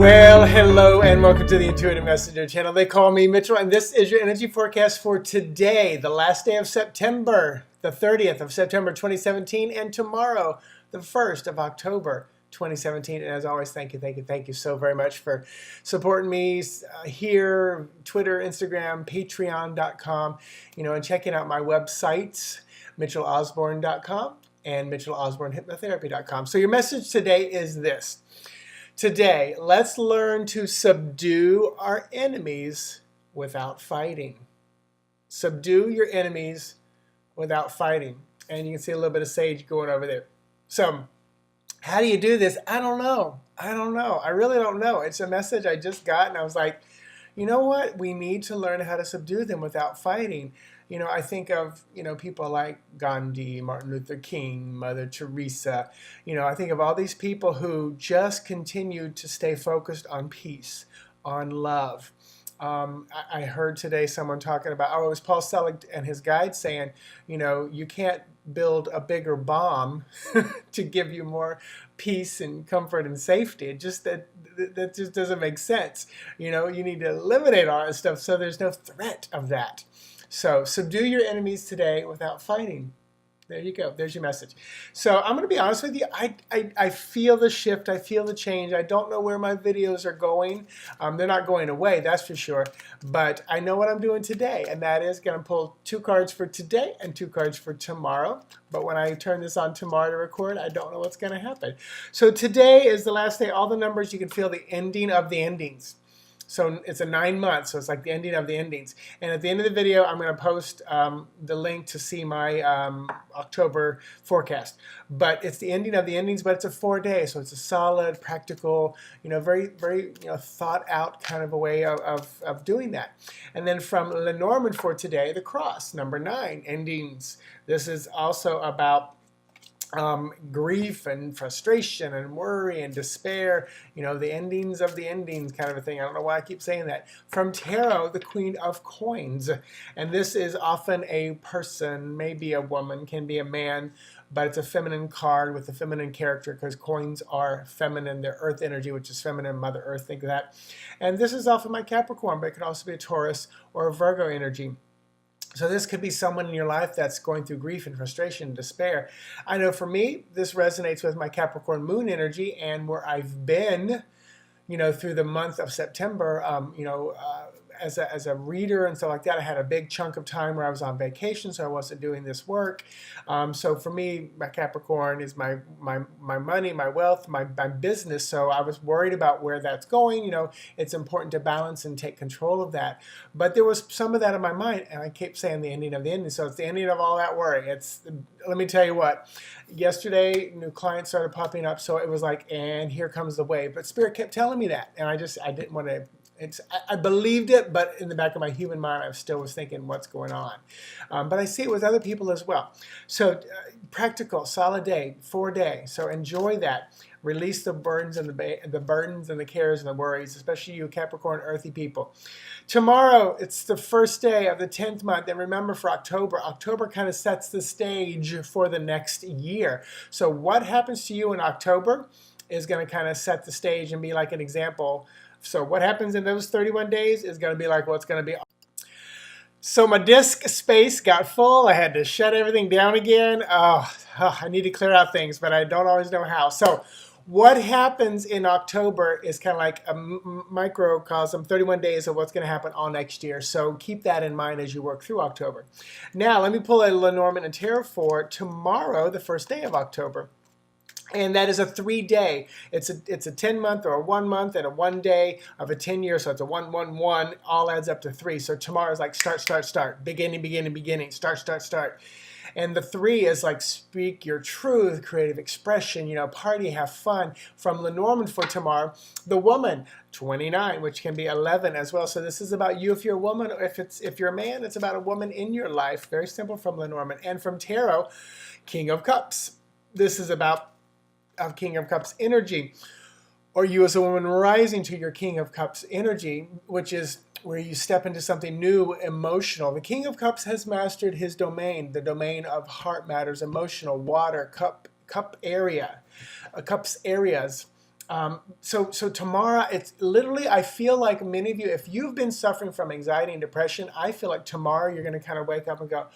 Well, hello and welcome to the Intuitive Messenger channel. They call me Mitchell, and this is your energy forecast for today, the last day of September, the 30th of September 2017, and tomorrow, the 1st of October 2017. And as always, thank you so very much for supporting me here, Twitter, Instagram, Patreon.com, and checking out my websites, MitchellOsborn.com and MitchellOsbornHypnotherapy.com. So your message today is this. Today, let's learn to subdue our enemies without fighting. Subdue your enemies without fighting. And you can see a little bit of sage going over there. So, how do you do this? I don't know. I really don't know. It's a message I just got, and I was like, you know what? We need to learn how to subdue them without fighting. I think of, people like Gandhi, Martin Luther King, Mother Teresa. I think of all these people who just continued to stay focused on peace, on love. I heard today someone talking about, it was Paul Selig and his guide saying, you can't build a bigger bomb to give you more peace and comfort and safety. It just that just doesn't make sense. You need to eliminate all that stuff so there's no threat of that. So subdue your enemies today without fighting. There you go. There's your message. So I'm going to be honest with you. I feel the shift. I feel the change. I don't know where my videos are going. They're not going away, that's for sure. But I know what I'm doing today, and that is going to pull 2 cards for today and 2 cards for tomorrow. But when I turn this on tomorrow to record, I don't know what's going to happen. So today is the last day. All the numbers, you can feel the ending of the endings. So it's a 9 months, so it's like the ending of the endings. And at the end of the video, I'm going to post the link to see my October forecast. But it's the ending of the endings, but it's a 4-day, so it's a solid, practical, very, very thought out kind of a way of doing that. And then from Lenormand for today, the cross, number 9, endings. This is also about grief and frustration and worry and despair, the endings of the endings kind of a thing. I don't know why I keep saying that. From Tarot, the Queen of Coins. And this is often a person, maybe a woman, can be a man, but it's a feminine card with a feminine character because coins are feminine. They're earth energy, which is feminine, Mother Earth, think of that. And this is often my Capricorn, but it could also be a Taurus or a Virgo energy. So this could be someone in your life that's going through grief and frustration and despair. I know for me, this resonates with my Capricorn moon energy and where I've been, through the month of September, as a reader and stuff like that. I had a big chunk of time where I was on vacation, so I wasn't doing this work. So for me, my Capricorn is my money, my wealth, my business. So I was worried about where that's going. It's important to balance and take control of that. But there was some of that in my mind, and I kept saying the ending of the ending. So it's the ending of all that worry. Let me tell you what. Yesterday, new clients started popping up, so it was like, and here comes the wave. But Spirit kept telling me that, and I didn't want to. I believed it, but in the back of my human mind, I still was thinking, what's going on? But I see it with other people as well. So practical, solid day, 4-day. So enjoy that. Release the burdens and the cares and the worries, especially you Capricorn, earthy people. Tomorrow, it's the 1st day of the 10th month. And remember, for October kind of sets the stage for the next year. So what happens to you in October is going to kind of set the stage and be like an example. So what happens in those 31 days is going to be like what's going to be. So my disk space got full. I had to shut everything down again. I need to clear out things, but I don't always know how. So what happens in October is kind of like a microcosm, 31 days of what's going to happen all next year. So keep that in mind as you work through October. Now, let me pull a Lenormand and Tarot for tomorrow, the 1st day of October. And that is a 3-day. It's a 10-month or a 1 month and a 1 day of a 10-year. So it's a 1, 1, 1. All adds up to 3. So tomorrow is like start. Beginning. Start. And the 3 is like speak your truth, creative expression, party, have fun. From Lenormand for tomorrow, the woman, 29, which can be 11 as well. So this is about you if you're a woman, or if you're a man, it's about a woman in your life. Very simple from Lenormand. And from Tarot, King of Cups. This is about of King of Cups energy, or you as a woman rising to your King of Cups energy, which is where you step into something new, emotional. The King of Cups has mastered his domain, the domain of heart matters, emotional, water, cups areas. So tomorrow, it's literally, I feel like many of you, if you've been suffering from anxiety and depression, I feel like tomorrow you're going to kind of wake up and go,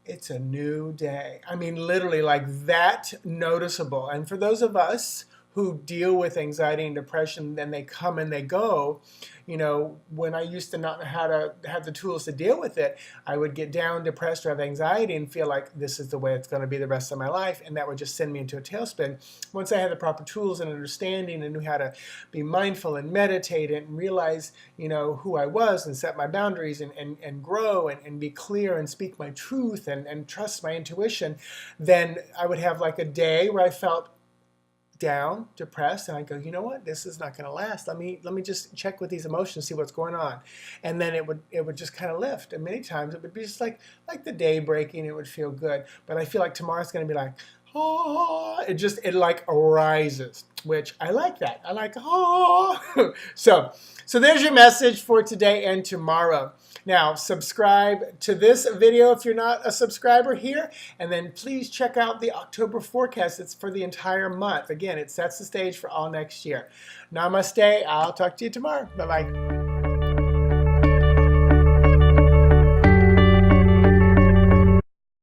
it's a new day. I mean, literally like that noticeable. And for those of us who deal with anxiety and depression, then they come and they go. You know, when I used to not know how to have the tools to deal with it, I would get down, depressed, or have anxiety and feel like this is the way it's going to be the rest of my life. And that would just send me into a tailspin. Once I had the proper tools and understanding and knew how to be mindful and meditate and realize, you know, who I was and set my boundaries and grow and be clear and speak my truth and trust my intuition, then I would have like a day where I felt down, depressed, and I go, you know what, this is not going to last. Let me just check with these emotions, see what's going on, and then it would just kind of lift. And many times it would be just like the day breaking. It would feel good, but I feel like tomorrow's going to be like, oh, it like arises, which I like that. I like, oh. So there's your message for today and tomorrow. Now, subscribe to this video if you're not a subscriber here, and then please check out the October forecast. It's for the entire month. Again, it sets the stage for all next year. Namaste. I'll talk to you tomorrow. Bye-bye.